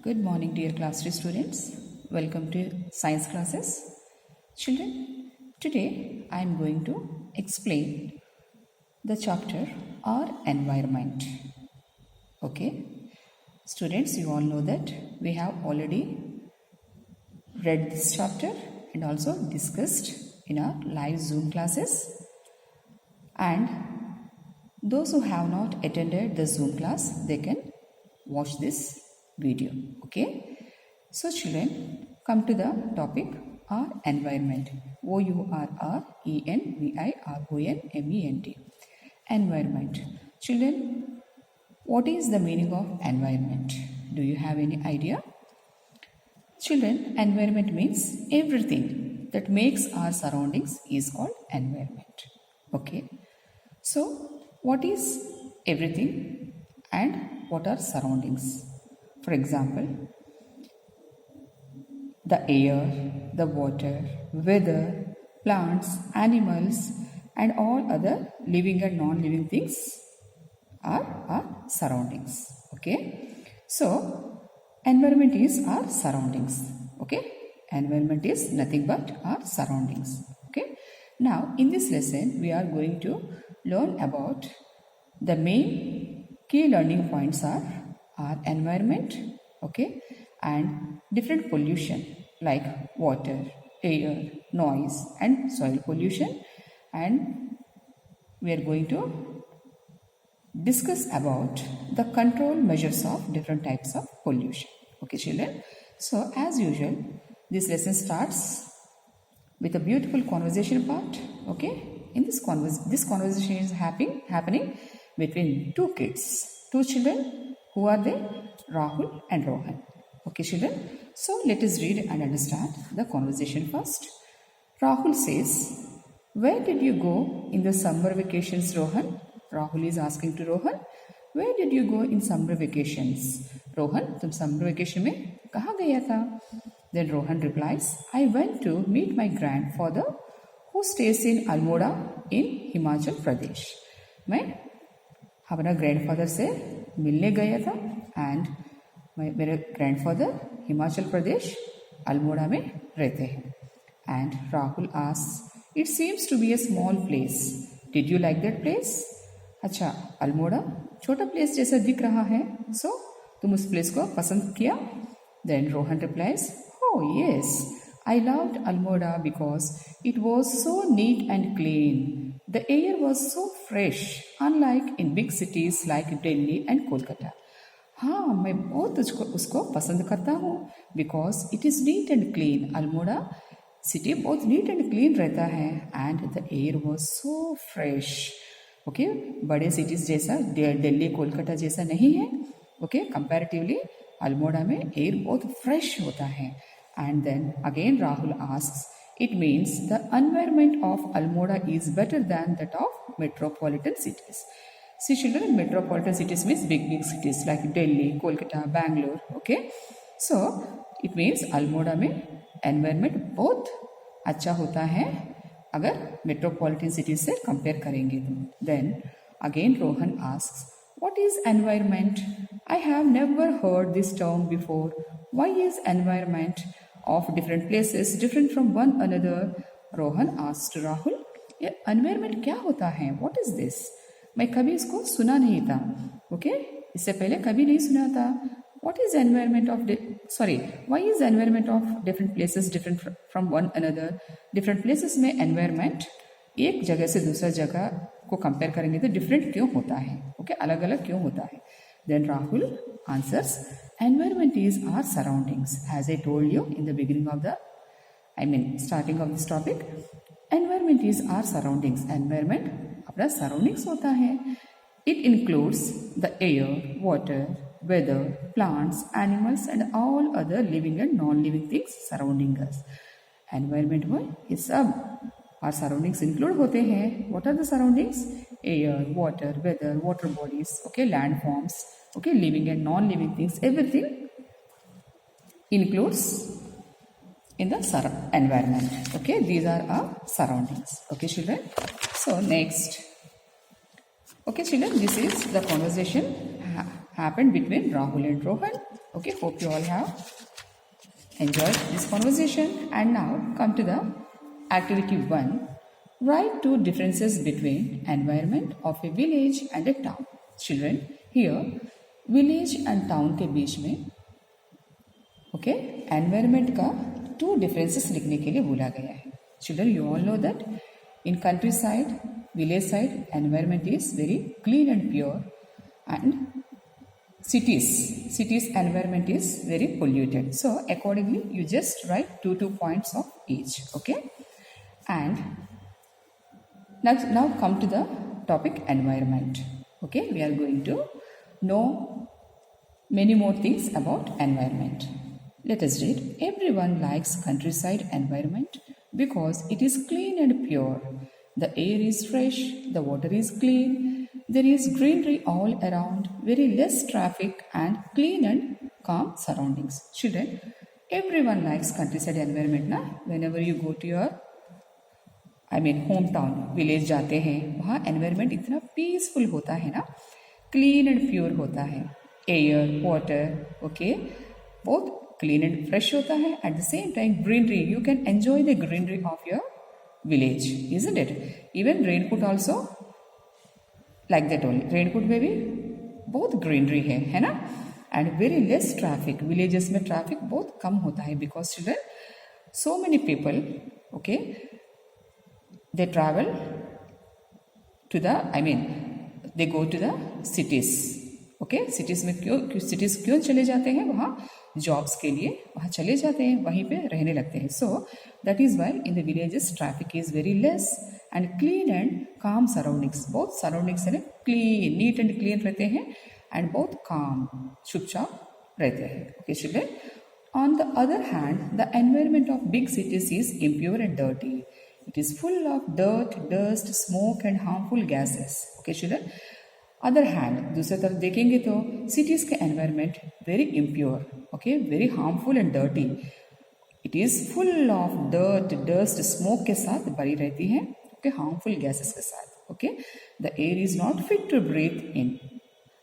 Good morning, dear class 3 students. Welcome to science classes. Children, today I am going to explain the chapter Our Environment. Okay, students, you all know that we have already read this chapter and also discussed in our live Zoom classes. And those who have not attended the Zoom class, they can watch this video. Okay, so children, come to the topic our environment. OURRENVIRONMENT. Environment. Children, what is the meaning of environment? Do you have any idea? Children, environment means everything that makes our surroundings is called environment. Okay, so what is everything and what are surroundings? For example, the air, the water, weather, plants, animals, and all other living and non-living things are our surroundings. Okay, so environment is our surroundings. Okay, environment is nothing but our surroundings. Okay, now in this lesson we are going to learn about the main key learning points are our environment, okay, and different pollution like water, air, noise and soil pollution, and we are going to discuss about the control measures of different types of pollution. Okay children, so as usual this lesson starts with a beautiful conversation part. Okay, in this conversation is happening between two children. Who are they? Rahul and Rohan. Okay children, so let us read and understand the conversation first. Rahul says, where did you go in the summer vacations, Rohan? Rahul is asking to Rohan, where did you go in summer vacations? Rohan, tum summer vacation mein kahan gaya tha? Then Rohan replies, I went to meet my grandfather who stays in Almora in Himachal Pradesh. मैं अपना grandfather से मिलने गया था and मेरे grandfather Himachal Pradesh Almora में रहते हैं. And Rahul asks, it seems to be a small place, did you like that place? अच्छा, अल्मोड़ा छोटा प्लेस जैसा दिख रहा है, सो तुम उस प्लेस को पसंद किया? Then Rohan replies, oh yes, I loved Almora because it was so neat and clean. The air was so fresh, unlike in big cities like Delhi and Kolkata. हाँ, मैं बहुत उसको पसंद करता हूँ because it is neat and clean. Almora city बहुत neat and clean रहता है and the air was so fresh. Okay, बड़े cities जैसा दिल्ली कोलकाता जैसा नहीं है. Okay, comparatively Almora में air बहुत fresh होता है. And then again Rahul asks, it means the environment of Almora is better than that of metropolitan cities. See children, metropolitan cities means big cities like Delhi, Kolkata, Bangalore. Okay, so it means Almora में environment बहुत अच्छा होता है अगर metropolitan cities से compare करेंगे तो. Then again Rohan asks, what is environment? I have never heard this term before. Why is environment of different places different from one another? Rohan asked Rahul, ये environment क्या होता है? What is this? मैं कभी इसको सुना नहीं था. Okay, इससे पहले कभी नहीं सुना था. What is environment of why is environment of different places different from one another? Different places में environment एक जगह से दूसरा जगह को कंपेयर करेंगे तो डिफरेंट क्यों होता है? ओके, अलग अलग क्यों होता है? Then Rahul answers, environment is our surroundings. As I told you in the beginning of the starting of this topic, environment is our surroundings. Environment अपना सराउंडिंग्स होता है. It includes the air, water, weather, plants, animals and all other living and non living things surrounding us. Environment में ये सब our surroundings include होते हैं. What are the surroundings? Air, water, weather, water bodies, okay, landforms, okay, living and non-living things, everything includes in the environment. Okay, these are our surroundings. Okay children, so next, okay children, this is the conversation happened between Rahul and Rohan. Okay, hope you all have enjoyed this conversation. And now come to the activity 1. Write 2 differences between environment of a village and a town. Children, here village and town के बीच में okay, environment का 2 differences लिखने के लिए बोला गया है. Children, you all know that in countryside, village side, environment is very clean and pure, and cities environment is very polluted. So accordingly you just write 2 points of each. Okay, and now come to the topic environment. Okay, we are going to know many more things about environment. Let us read. Everyone likes countryside environment because it is clean and pure. The air is fresh, the water is clean, there is greenery all around, very less traffic, and clean and calm surroundings. Children, everyone likes countryside environment na. Whenever you go to your hometown, village जाते हैं, वहाँ environment इतना peaceful होता है ना, clean and pure होता है, air, water, okay, both clean and fresh होता है. At the same time, greenery, you can enjoy the greenery of your village, isn't it? Even raincoat also like that only. Raincoat में भी बहुत greenery है ना? And very less traffic. Villages में traffic बहुत कम होता है because children, so many people, okay, they travel to the, they go to the cities. Okay, cities में क्यों चले जाते हैं? वहाँ जॉब्स के लिए वहाँ चले जाते हैं, वहीं पे रहने लगते हैं. So that is why in the villages traffic is very less and clean and काम सराउंडिंग्स. बहुत सराउंडिंग्स है क्लीन, नीट एंड क्लीन रहते हैं एंड बहुत काम, चुपचाप रहते हैं. Okay children, on the other hand the environment of big cities is impure and dirty. It is full of dirt, dust, smoke and harmful gases. Okay children, other hand दूसरी तरफ देखेंगे तो सिटीज़ के environment very impure, okay, very harmful and dirty. It is full of dirt, dust, smoke के साथ भरी रहती है, ओके, हार्मफुल गैसेस के साथ. Okay, the air is not fit to breathe in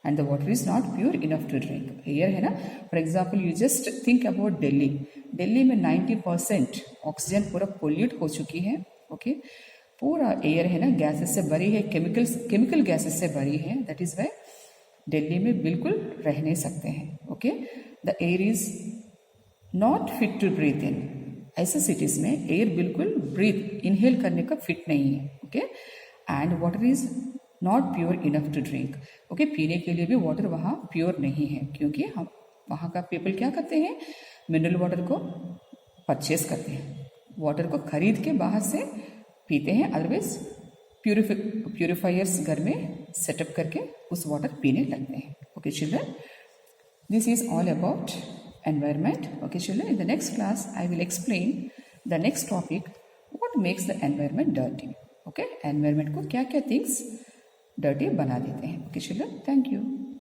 and the water is not pure enough to drink. Air है ना, for example you just think about Delhi. Delhi में 90% ऑक्सीजन पूरा पोल्यूट हो चुकी है. ओके, पूरा एयर है ना गैसेस से भरी है, केमिकल गैसेस से भरी है. दैट इज़ वाई दिल्ली में बिल्कुल रह नहीं सकते हैं. Okay, the air is not fit to breathe in. ऐसे सिटीज़ में एयर बिल्कुल ब्रीथ इनहेल करने का फिट नहीं है. Okay, and water is not pure enough to drink. Okay, पीने के लिए भी वाटर वहाँ प्योर नहीं है, क्योंकि हम वहाँ का पीपल क्या करते हैं, मिनरल वाटर को परचेस करते हैं, वाटर को खरीद के बाहर से पीते हैं. अदरवाइज प्यूरिफायर्स घर में सेटअप करके उस वाटर पीने लगते हैं. Okay children, this is all about environment. Okay children, in the next class I will explain the next topic, what makes the environment dirty. Okay, environment को क्या क्या थिंग्स डर्टी बना देते हैं. Okay children, thank you.